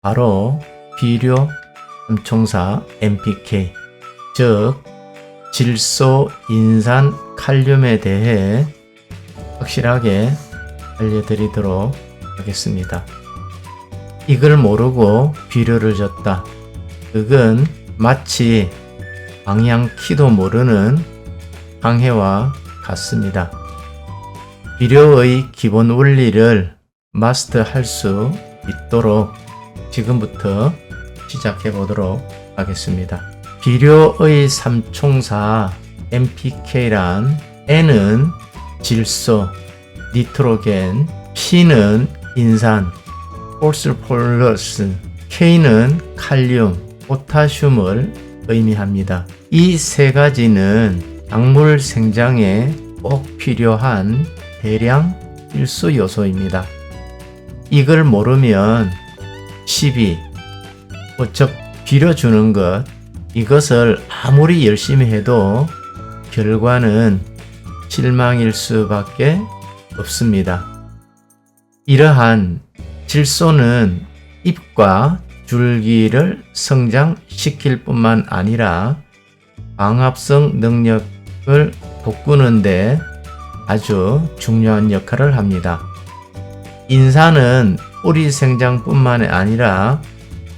바로 비료 삼총사 NPK, 즉 질소, 인산, 칼륨에 대해 확실하게 알려드리도록 하겠습니다. 이걸 모르고 비료를 줬다. 그건 마치 방향키도 모르는 강해와 같습니다. 비료의 기본 원리를 마스터할 수 있도록 지금부터 시작해 보도록 하겠습니다. 비료의 삼총사 NPK란 N은 질소, 니트로겐, P는 인산, 포스포러스, K는 칼륨, 포타슘을 의미합니다. 이 세 가지는 작물 생장에 꼭 필요한 대량 필수 요소입니다. 이걸 모르면 시비, 즉 비료 주는 것, 이것을 아무리 열심히 해도 결과는 실망일 수밖에 없습니다. 이러한 질소는 잎과 줄기를 성장시킬 뿐만 아니라 광합성 능력을 돋구는데 아주 중요한 역할을 합니다. 인산은 뿌리 생장뿐만 아니라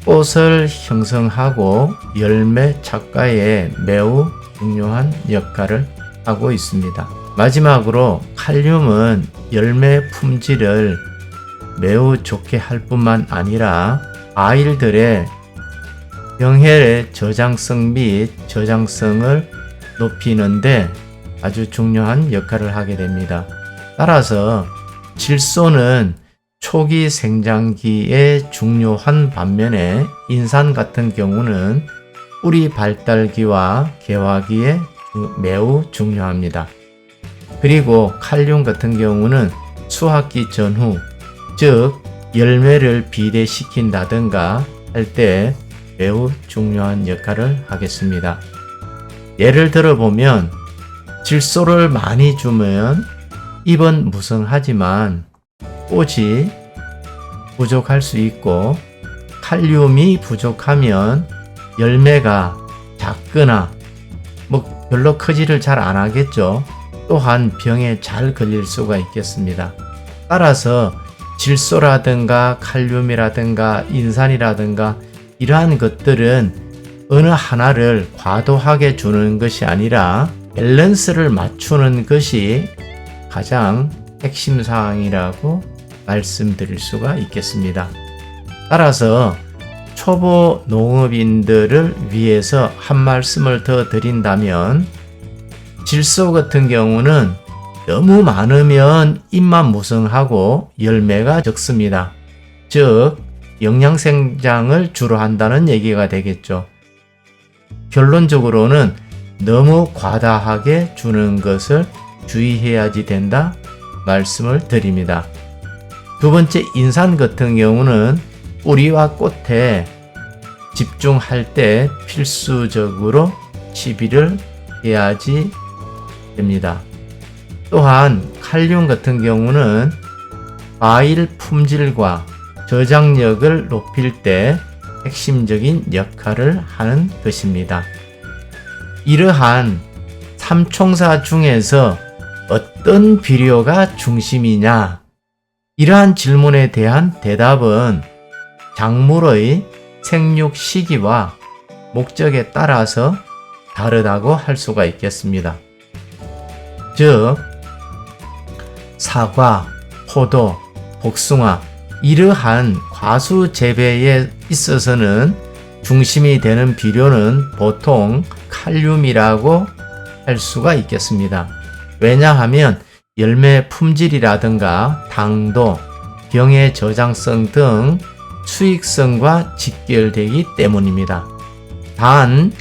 꽃을 형성하고 열매 착과에 매우 중요한 역할을 하고 있습니다. 마지막으로 칼륨은 열매 품질을 매우 좋게 할 뿐만 아니라 과일들의 병해의 저장성 및 저장성을 높이는데 아주 중요한 역할을 하게 됩니다. 따라서 질소는 초기 생장기에 중요한 반면에 인산 같은 경우는 뿌리 발달기와 개화기에 매우 중요합니다. 그리고 칼륨 같은 경우는 수확기 전후, 즉 열매를 비대시킨다든가 할 때 매우 중요한 역할을 하겠습니다. 예를 들어 보면 질소를 많이 주면 잎은 무성하지만 꽃이 부족할 수 있고, 칼륨이 부족하면 열매가 작거나 별로 크지를 잘 안 하겠죠. 또한 병에 잘 걸릴 수가 있겠습니다. 따라서 질소라든가 칼륨이라든가 인산이라든가 이러한 것들은 어느 하나를 과도하게 주는 것이 아니라 밸런스를 맞추는 것이 가장 핵심 사항이라고 말씀드릴 수가 있겠습니다. 따라서 초보 농업인들을 위해서 한 말씀을 더 드린다면, 질소 같은 경우는 너무 많으면 잎만 무성하고 열매가 적습니다. 즉 영양생장을 주로 한다는 얘기가 되겠죠. 결론적으로는 너무 과다하게 주는 것을 주의해야지 된다 말씀을 드립니다. 두 번째, 인산 같은 경우는 뿌리와 꽃에 집중할 때 필수적으로 시비를 해야지 됩니다. 또한 칼륨 같은 경우는 과일 품질과 저장력을 높일 때 핵심적인 역할을 하는 것입니다. 이러한 삼총사 중에서 어떤 비료가 중심이냐? 이러한 질문에 대한 대답은 작물의 생육 시기와 목적에 따라서 다르다고 할 수가 있겠습니다. 즉 사과, 포도, 복숭아 이러한 과수 재배에 있어서는 중심이 되는 비료는 보통 칼륨이라고 할 수가 있겠습니다. 왜냐하면 열매 품질이라든가 당도, 병의 저장성 등 수익성과 직결되기 때문입니다. 단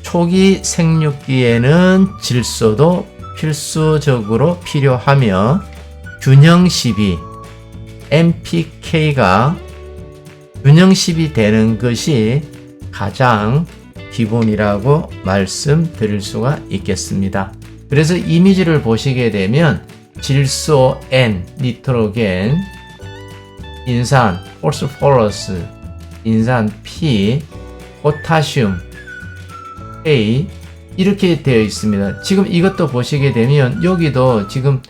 초기 생육기에는 질소도 필수적으로 필요하며 균형시비 NPK가 균형시비 되는 것이 가장 기본이라고 말씀드릴 수가 있겠습니다. 그래서 이미지를 보시게 되면 질소 N, 니트로겐, 인산, 포스포러스, 인산 P, 포타슘 A 이렇게 되어 있습니다. 지금 이것도 보시게 되면 여기도 지금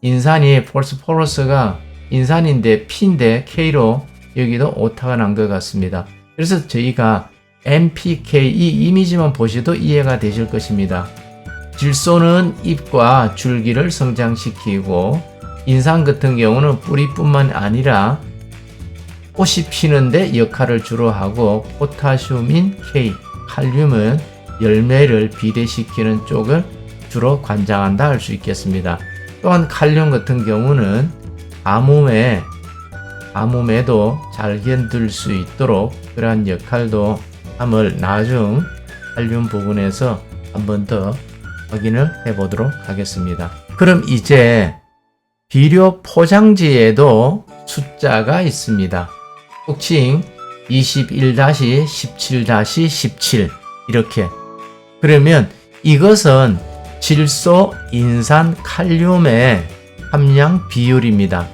인산이 포스포러스가 인산인데 P인데 K로 여기도 오타가 난 것 같습니다. 그래서 저희가 NPK 이 이미지만 보셔도 이해가 되실 것입니다. 질소는 잎과 줄기를 성장시키고 인산 같은 경우는 뿌리뿐만 아니라 꽃이 피는데 역할을 주로 하고 포타슘인 K, 칼륨은 열매를 비대시키는 쪽을 주로 관장한다 할 수 있겠습니다. 또한 칼륨 같은 경우는 가뭄에도 잘 견딜 수 있도록 그러한 역할도 함을 나중 칼륨 부분에서 한 번 더 확인을 해보도록 하겠습니다. 그럼 이제 비료 포장지에도 숫자가 있습니다. 속칭 21-17-17 이렇게. 그러면 이것은 질소, 인산, 칼륨의 함량 비율입니다.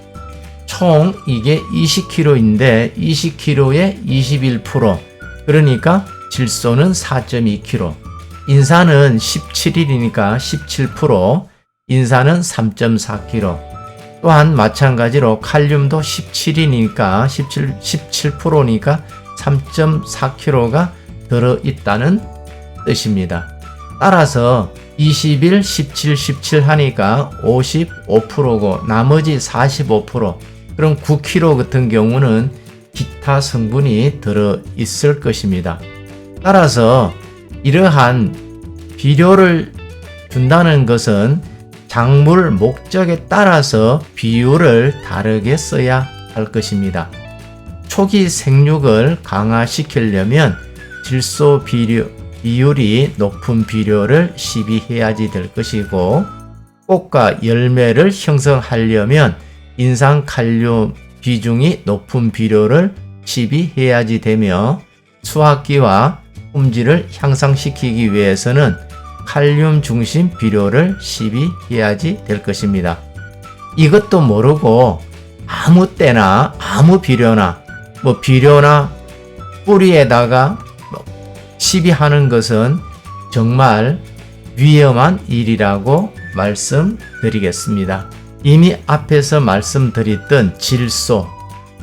총 이게 20kg인데 20kg에 21%. 그러니까 질소는 4.2kg. 인산은 17일이니까 17%, 인산은 3.4kg. 또한 마찬가지로 칼륨도 17이니까 17%니까 3.4kg가 들어있다는 뜻입니다. 따라서 21, 17, 17 하니까 55%고 나머지 45%, 그럼 9kg 같은 경우는 기타 성분이 들어있을 것입니다. 따라서 이러한 비료를 준다는 것은 작물 목적에 따라서 비율을 다르게 써야 할 것입니다. 초기 생육을 강화시키려면 질소 비율이 높은 비료를 시비해야지 될 것이고, 꽃과 열매를 형성하려면 인산 칼륨 비중이 높은 비료를 시비해야지 되며, 수확기와 품질을 향상시키기 위해서는 칼륨 중심 비료를 시비해야지 될 것입니다. 이것도 모르고 아무 때나 아무 비료나 비료나 뿌리에다가 시비하는 것은 정말 위험한 일이라고 말씀드리겠습니다. 이미 앞에서 말씀드렸던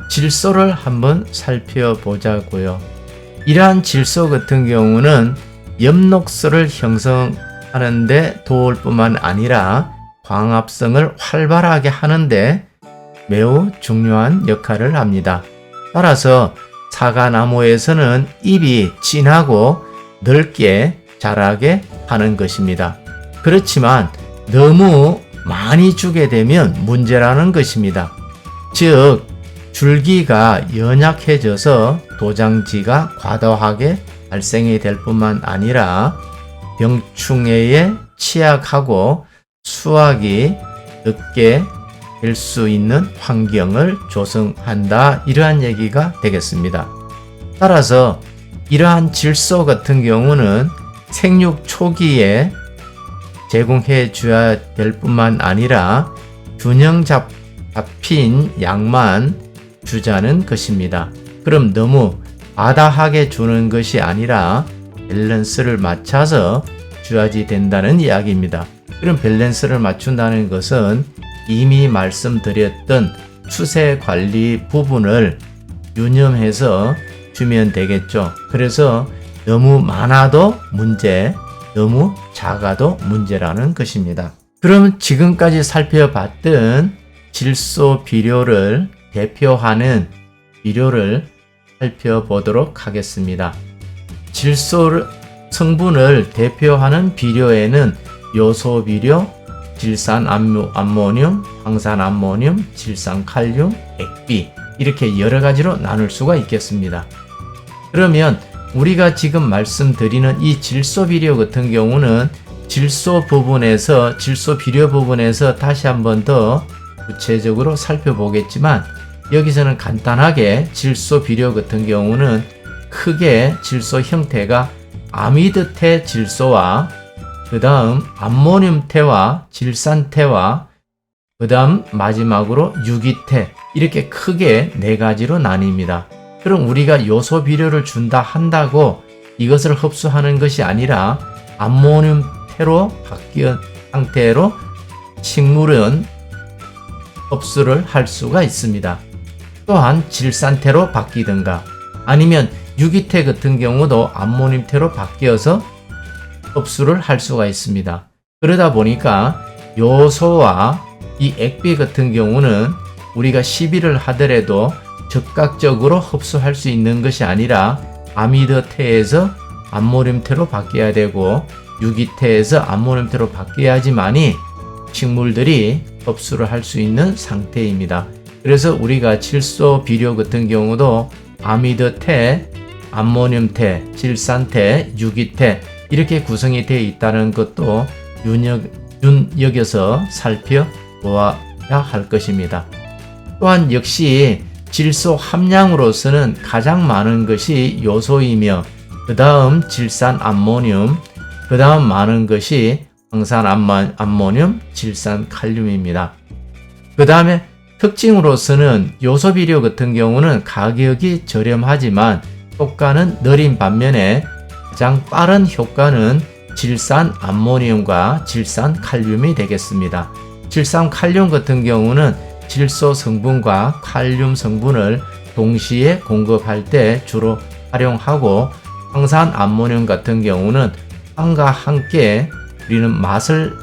질소를 한번 살펴보자고요. 이러한 질소 같은 경우는 엽록소를 형성하는데 도울 뿐만 아니라 광합성을 활발하게 하는데 매우 중요한 역할을 합니다. 따라서 사과나무에서는 잎이 진하고 넓게 자라게 하는 것입니다. 그렇지만 너무 많이 주게 되면 문제라는 것입니다. 즉, 줄기가 연약해져서 도장지가 과도하게 발생이 될 뿐만 아니라 병충해에 취약하고 수확이 늦게 될 수 있는 환경을 조성한다, 이러한 얘기가 되겠습니다. 따라서 이러한 질소 같은 경우는 생육 초기에 제공해 줘야 될 뿐만 아니라 균형 잡힌 양만 주자는 것입니다. 그럼 너무 과다하게 주는 것이 아니라 밸런스를 맞춰서 줘야지 된다는 이야기입니다. 그럼 밸런스를 맞춘다는 것은 이미 말씀드렸던 추세 관리 부분을 유념해서 주면 되겠죠. 그래서 너무 많아도 문제, 너무 작아도 문제라는 것입니다. 그럼 지금까지 살펴봤던 질소 비료를 대표하는 비료를 살펴보도록 하겠습니다. 질소 성분을 대표하는 비료에는 요소 비료, 질산암모늄, 황산암모늄, 질산칼륨, 액비 이렇게 여러 가지로 나눌 수가 있겠습니다. 그러면 우리가 지금 말씀드리는 이 질소 비료 같은 경우는 질소 비료 부분에서 다시 한번 더 구체적으로 살펴보겠지만, 여기서는 간단하게 질소 비료 같은 경우는 크게 질소 형태가 아미드태 질소와 그 다음 암모늄태와 질산태와 그 다음 마지막으로 유기태, 이렇게 크게 네 가지로 나뉩니다. 그럼 우리가 요소 비료를 준다 한다고 이것을 흡수하는 것이 아니라 암모늄태로 바뀐 상태로 식물은 흡수를 할 수가 있습니다. 또한 질산태로 바뀌든가 아니면 유기태 같은 경우도 암모늄태로 바뀌어서 흡수를 할 수가 있습니다. 그러다 보니까 요소와 이 액비 같은 경우는 우리가 시비를 하더라도 즉각적으로 흡수할 수 있는 것이 아니라 아미드태에서 암모늄태로 바뀌어야 되고 유기태에서 암모늄태로 바뀌어야지만이 식물들이 흡수를 할 수 있는 상태입니다. 그래서 우리가 질소 비료 같은 경우도 아미드태, 암모늄태, 질산태, 유기태 이렇게 구성이 되어 있다는 것도 눈여겨서 살펴보아야 할 것입니다. 또한 역시 질소 함량으로서는 가장 많은 것이 요소이며 그 다음 질산 암모늄, 그 다음 많은 것이 황산 암모늄, 질산 칼륨입니다. 그 다음에 특징으로서는 요소 비료 같은 경우는 가격이 저렴하지만 효과는 느린 반면에 가장 빠른 효과는 질산 암모늄과 질산 칼륨이 되겠습니다. 질산 칼륨 같은 경우는 질소 성분과 칼륨 성분을 동시에 공급할 때 주로 활용하고 황산 암모늄 같은 경우는 황과 함께 우리는 맛을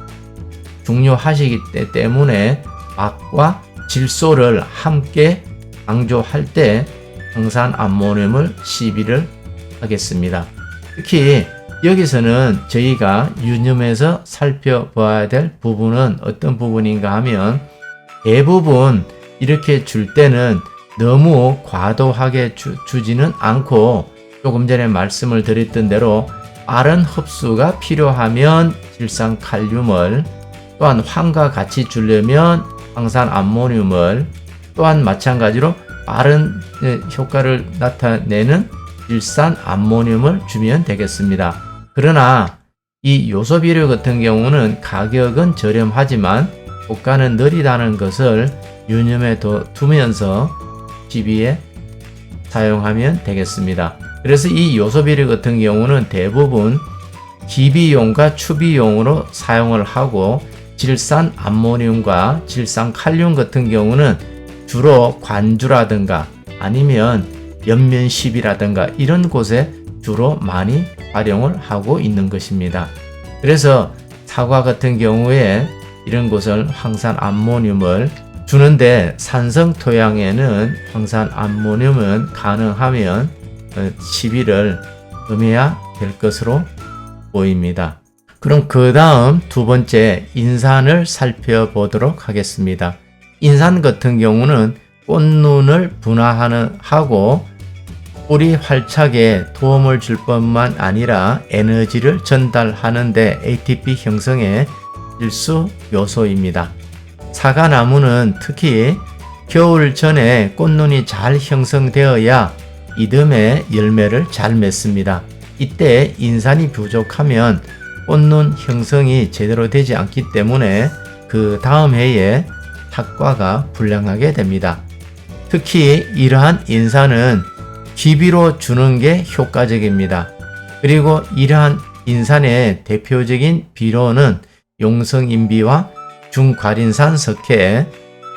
중요하시기 때문에 맛과 질소를 함께 강조할 때 황산 암모늄을 시비를 하겠습니다. 특히 여기서는 저희가 유념해서 살펴봐야 될 부분은 어떤 부분인가 하면 대부분 이렇게 줄 때는 너무 과도하게 주지는 않고 조금 전에 말씀을 드렸던 대로 빠른 흡수가 필요하면 질산 칼륨을 또한 황과 같이 주려면 황산 암모늄을 또한 마찬가지로 빠른 효과를 나타내는 질산 암모늄을 주면 되겠습니다. 그러나 이 요소 비료 같은 경우는 가격은 저렴하지만 효과는 느리다는 것을 유념해 두면서 시비에 사용하면 되겠습니다. 그래서 이 요소 비료 같은 경우는 대부분 기비용과 추비용으로 사용을 하고 질산 암모늄과 질산 칼륨 같은 경우는 주로 관주라든가 아니면 연면시비라든가 이런 곳에 주로 많이 활용을 하고 있는 것입니다. 그래서 사과 같은 경우에 이런 곳을 황산 암모늄을 주는데 산성 토양에는 황산 암모늄은 가능하면 시비를 금해야 될 것으로 보입니다. 그럼 그 다음 두 번째 인산을 살펴보도록 하겠습니다. 인산 같은 경우는 꽃눈을 분화하고 뿌리 활착에 도움을 줄 뿐만 아니라 에너지를 전달하는데 ATP 형성에 필수 요소입니다. 사과나무는 특히 겨울 전에 꽃눈이 잘 형성되어야 이듬해 열매를 잘 맺습니다. 이때 인산이 부족하면 꽃눈 형성이 제대로 되지 않기 때문에 그 다음 해에 학과가 불량하게 됩니다. 특히 이러한 인산은 기비로 주는 게 효과적입니다. 그리고 이러한 인산의 대표적인 비료는 용성인비와 중과린산 석회,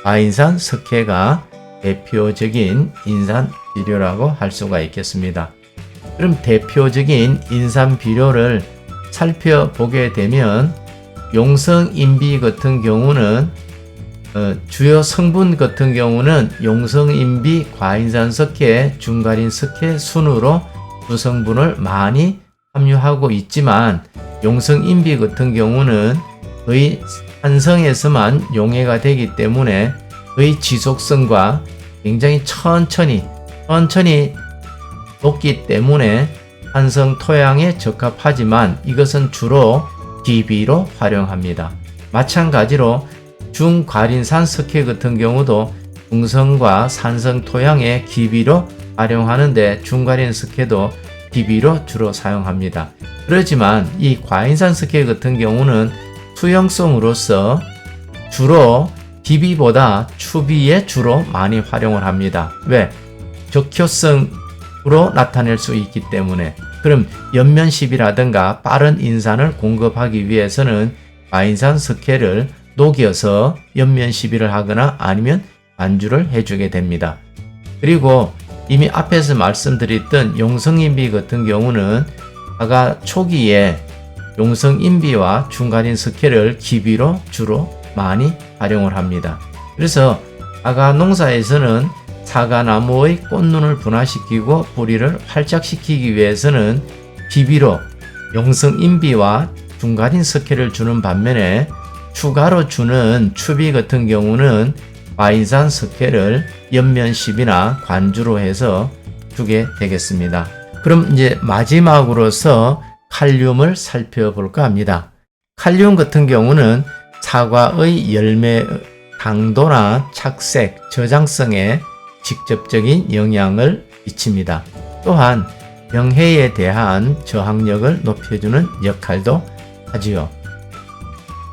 과인산 석회가 대표적인 인산 비료라고 할 수가 있겠습니다. 그럼 대표적인 인산 비료를 살펴보게 되면 용성인비 같은 경우는 주요 성분 같은 경우는 용성인비, 과인산 석회, 중과린 석회 순으로 두 성분을 많이 함유하고 있지만 용성인비 같은 경우는 거의 산성에서만 용해가 되기 때문에 그의 지속성과 굉장히 천천히 높기 때문에 산성 토양에 적합하지만 이것은 주로 기비로 활용합니다. 마찬가지로 중과린산 석회 같은 경우도 중성과 산성 토양의 기비로 활용하는데 중과린 석회도 기비로 주로 사용합니다. 그렇지만 이 과인산 석회 같은 경우는 수용성으로서 주로 기비보다 추비에 주로 많이 활용을 합니다. 왜? 적효성으로 나타낼 수 있기 때문에, 그럼 옆면십이라든가 빠른 인산을 공급하기 위해서는 마인산 스퀘를 녹여서 옆면시비를 하거나 아니면 반주를 해주게 됩니다. 그리고 이미 앞에서 말씀드렸던 용성인비 같은 경우는 사과 초기에 용성인비와 중간인 스퀘를 기비로 주로 많이 활용을 합니다. 그래서 사과 농사에서는 사과나무의 꽃눈을 분화시키고 뿌리를 활짝시키기 위해서는 기비로 용성인비와 중간인 스퀘를 주는 반면에 추가로 주는 추비 같은 경우는 마인산 스퀘를 옆면십이나 관주로 해서 주게 되겠습니다. 그럼 이제 마지막으로서 칼륨을 살펴볼까 합니다. 칼륨 같은 경우는 사과의 열매 당도나 착색, 저장성에 직접적인 영향을 미칩니다. 또한 병해에 대한 저항력을 높여주는 역할도 하지요.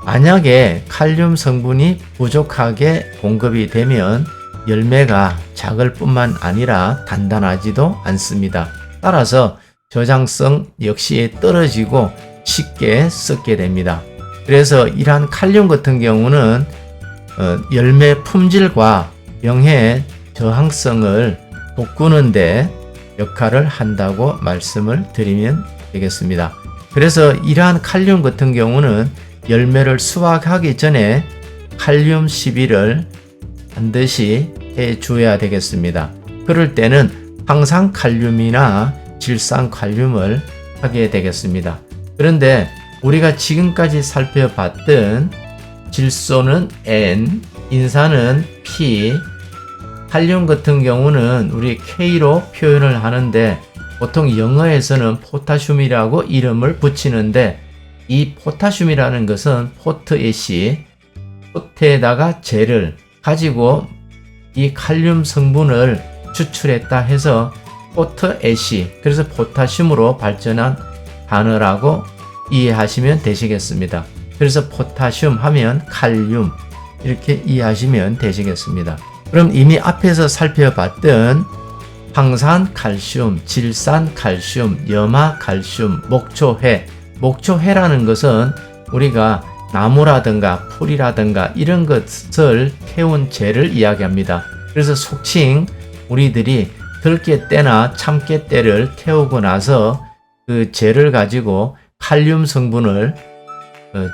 만약에 칼륨 성분이 부족하게 공급이 되면 열매가 작을 뿐만 아니라 단단하지도 않습니다. 따라서 저장성 역시 떨어지고 쉽게 썩게 됩니다. 그래서 이러한 칼륨 같은 경우는 열매 품질과 병해의 저항성을 돋구는 데 역할을 한다고 말씀을 드리면 되겠습니다. 그래서 이러한 칼륨 같은 경우는 열매를 수확하기 전에 칼륨 시비를 반드시 해줘야 되겠습니다. 그럴 때는 항상 칼륨이나 질산 칼륨을 하게 되겠습니다. 그런데 우리가 지금까지 살펴봤던 질소는 N, 인산은 P, 칼륨 같은 경우는 우리 K로 표현을 하는데 보통 영어에서는 포타슘이라고 이름을 붙이는데 이 포타슘이라는 것은 포트에시, 포트에다가 젤을 가지고 이 칼륨 성분을 추출했다 해서 포트에시, 그래서 포타슘으로 발전한 단어라고 이해하시면 되시겠습니다. 그래서 포타슘 하면 칼륨 이렇게 이해하시면 되시겠습니다. 그럼 이미 앞에서 살펴봤던 황산칼슘, 질산칼슘, 염화칼슘, 목초회, 목초회라는 것은 우리가 나무라든가 풀이라든가 이런 것을 태운 재를 이야기합니다. 그래서 속칭 우리들이 들깨떼나 참깨떼를 태우고 나서 그 재를 가지고 칼륨 성분을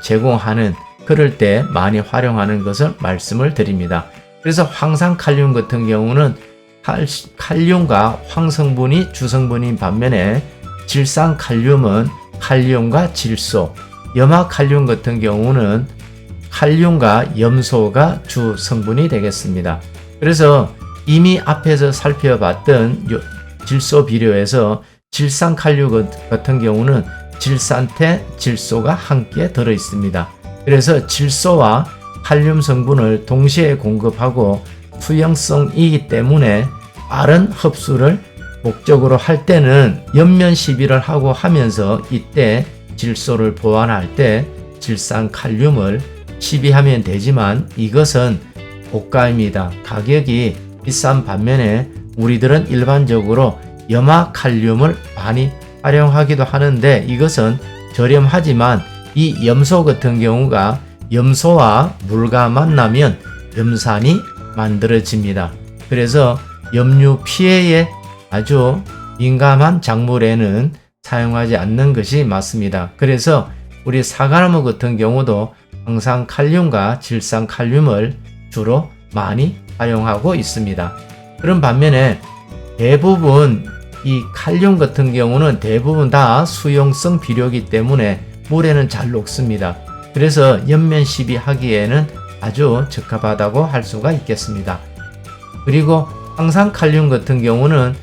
제공하는, 그럴 때 많이 활용하는 것을 말씀을 드립니다. 그래서 황산칼륨 같은 경우는 칼륨과 황성분이 주성분인 반면에 질산칼륨은 칼륨과 질소, 염화칼륨 같은 경우는 칼륨과 염소가 주 성분이 되겠습니다. 그래서 이미 앞에서 살펴봤던 질소 비료에서 질산칼륨 같은 경우는 질산태, 질소가 함께 들어 있습니다. 그래서 질소와 칼륨 성분을 동시에 공급하고 수용성이기 때문에 빠른 흡수를 목적으로 할 때는 옆면 시비를 하고 하면서 이때 질소를 보완할 때 질산칼륨을 시비하면 되지만 이것은 고가입니다. 가격이 비싼 반면에 우리들은 일반적으로 염화칼륨을 많이 활용하기도 하는데 이것은 저렴하지만 이 염소 같은 경우가 염소와 물과 만나면 염산이 만들어집니다. 그래서 염류 피해에 아주 민감한 작물에는 사용하지 않는 것이 맞습니다. 그래서 우리 사과나무 같은 경우도 항상 칼륨과 질산칼륨을 주로 많이 활용하고 있습니다. 그런 반면에 대부분 이 칼륨 같은 경우는 대부분 다 수용성 비료이기 때문에 물에는 잘 녹습니다. 그래서 옆면 시비 하기에는 아주 적합하다고 할 수가 있겠습니다. 그리고 황산칼륨 같은 경우는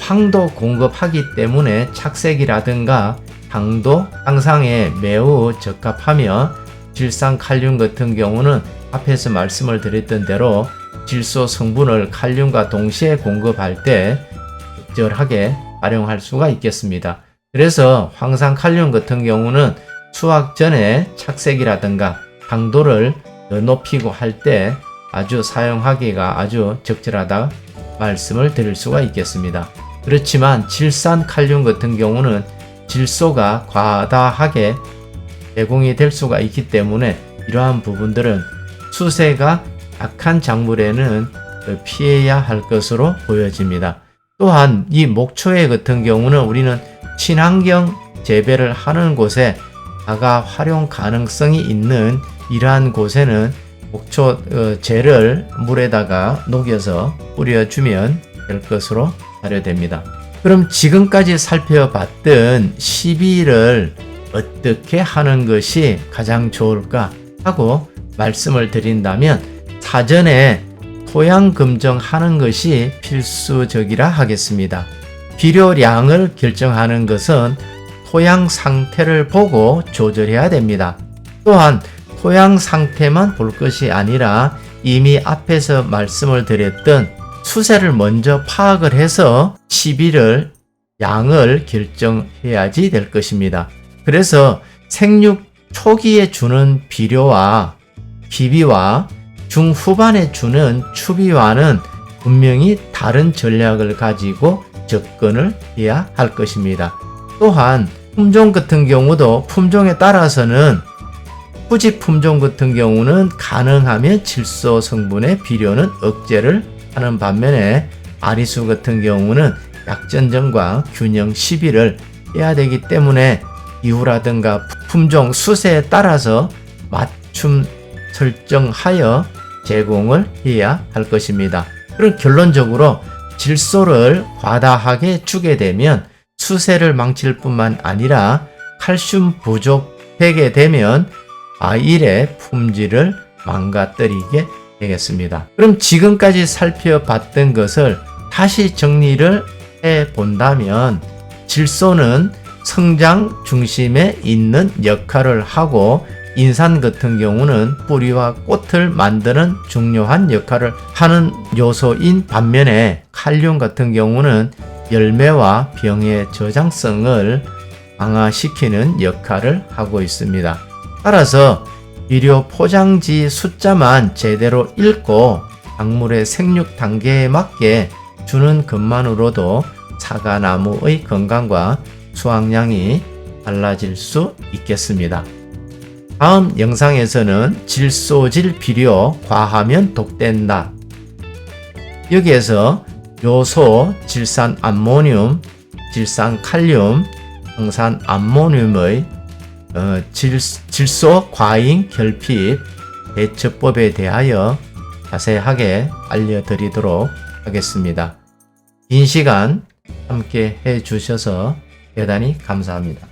황도 공급하기 때문에 착색이라든가 당도 향상에 매우 적합하며 질산칼륨 같은 경우는 앞에서 말씀을 드렸던 대로 질소 성분을 칼륨과 동시에 공급할 때 적절하게 활용할 수가 있겠습니다. 그래서 황산칼륨 같은 경우는 수확 전에 착색이라든가 당도를 더 높이고 할 때 아주 사용하기가 아주 적절하다 말씀을 드릴 수가 있겠습니다. 그렇지만 질산 칼륨 같은 경우는 질소가 과다하게 제공이 될 수가 있기 때문에 이러한 부분들은 수세가 약한 작물에는 피해야 할 것으로 보여집니다. 또한 이 목초에 같은 경우는 우리는 친환경 재배를 하는 곳에 자가 활용 가능성이 있는 이러한 곳에는 목초 젤을 물에다가 녹여서 뿌려주면 될 것으로 사료됩니다. 그럼 지금까지 살펴봤던 시비를 어떻게 하는 것이 가장 좋을까 하고 말씀을 드린다면 사전에 토양 검정하는 것이 필수적이라 하겠습니다. 비료량을 결정하는 것은 토양 상태를 보고 조절해야 됩니다. 또한 토양 상태만 볼 것이 아니라 이미 앞에서 말씀을 드렸던 수세를 먼저 파악을 해서 시비를 양을 결정해야지 될 것입니다. 그래서 생육 초기에 주는 비료와 기비와 중후반에 주는 추비와는 분명히 다른 전략을 가지고 접근을 해야 할 것입니다. 또한 품종 같은 경우도 품종에 따라서는 후지 품종 같은 경우는 가능하면 질소 성분의 비료는 억제를 하는 반면에 아리수 같은 경우는 약전정과 균형 시비를 해야 되기 때문에 기후라든가 품종 수세에 따라서 맞춤 설정하여 제공을 해야 할 것입니다. 그럼 결론적으로 질소를 과다하게 주게 되면 수세를 망칠 뿐만 아니라 칼슘 부족되게 되면 과일의 품질을 망가뜨리게 되겠습니다. 그럼 지금까지 살펴봤던 것을 다시 정리를 해 본다면 질소는 성장 중심에 있는 역할을 하고 인산 같은 경우는 뿌리와 꽃을 만드는 중요한 역할을 하는 요소인 반면에 칼륨 같은 경우는 열매와 병의 저장성을 강화시키는 역할을 하고 있습니다. 따라서 비료 포장지 숫자만 제대로 읽고 작물의 생육 단계에 맞게 주는 것만으로도 사과나무의 건강과 수확량이 달라질 수 있겠습니다. 다음 영상에서는 질소질 비료 과하면 독된다. 여기에서 요소 질산 암모늄, 질산 칼륨, 항산 암모늄의 질소 과잉 결핍 대처법에 대하여 자세하게 알려드리도록 하겠습니다. 긴 시간 함께 해주셔서 대단히 감사합니다.